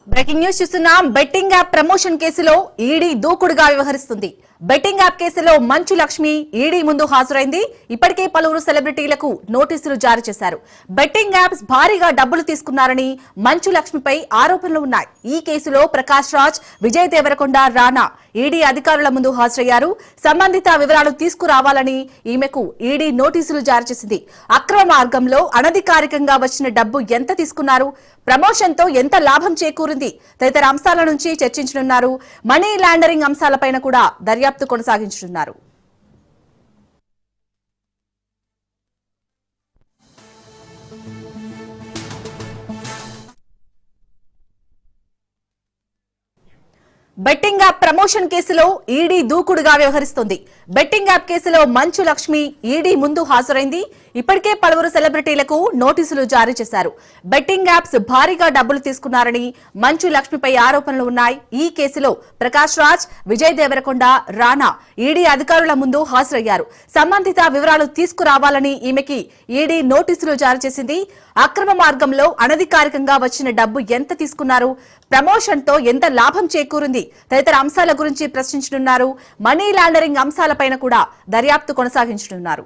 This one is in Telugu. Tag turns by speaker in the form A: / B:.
A: బ్రేకింగ్ న్యూస్ చూస్తున్నాం. బెట్టింగ్ యాప్ ప్రమోషన్ కేసులో ఈడీ దూకుడుగా వ్యవహరిస్తుంది. బెట్టింగ్ యాప్ కేసులో మంచు లక్ష్మి ఈడీ ముందు హాజరైంది. ఇప్పటికే పలువురు సెలబ్రిటీలకు నోటీసులు జారీ చేశారు. బెట్టింగ్ యాప్స్ భారీగా డబ్బులు తీసుకున్నారని మంచు లక్ష్మిపై ఆరోపణలు ఉన్నాయి. ఈ కేసులో ప్రకాష్ రాజ్, విజయ్ దేవరకొండ, రానా ఈడీ అధికారుల ముందు హాజరయ్యారు. సంబంధిత వివరాలు తీసుకురావాలని ఈమెకు ఈడీ నోటీసులు జారీ చేసింది. అక్రమ మార్గంలో అనధికారికంగా వచ్చిన డబ్బు ఎంత తీసుకున్నారు, ప్రమోషన్ తో ఎంత లాభం చేకూరింది తదితర అంశాల నుంచి చర్చించనున్నారు. మనీ లాండరింగ్ అంశాలపైన కూడా దర్యాప్తు కొనసాగించనున్నారు. బెట్టింగ్ యాప్ ప్రమోషన్ కేసులో ఈడీ దూకుడుగా వ్యవహరిస్తోంది. బెట్టింగ్ యాప్ కేసులో మంచు లక్ష్మి ఈడీ ముందు హాజరైంది. ఇప్పటికే పలువురు సెలబ్రిటీలకు నోటీసులు జారీ చేశారు. బెట్టింగ్ యాప్స్ భారీగా డబ్బులు తీసుకున్నారని మంచు లక్ష్మిపై ఆరోపణలు ఉన్నాయి. ఈ కేసులో ప్రకాష్ రాజ్, విజయ్ దేవరకొండ, రానా ఈడీ అధికారుల ముందు హాజరయ్యారు. సంబంధిత వివరాలు తీసుకురావాలని ఈమెకి ఈడీ నోటీసులు జారీ చేసింది. అక్రమ మార్గంలో అనధికారికంగా వచ్చిన డబ్బు ఎంత తీసుకున్నారు, ప్రమోషన్ తో ఎంత లాభం చేకూరింది తదితర అంశాల గురించి ప్రశ్నించనున్నారు. మనీ లాండరింగ్ అంశాలపైన కూడా దర్యాప్తు కొనసాగించనున్నారు.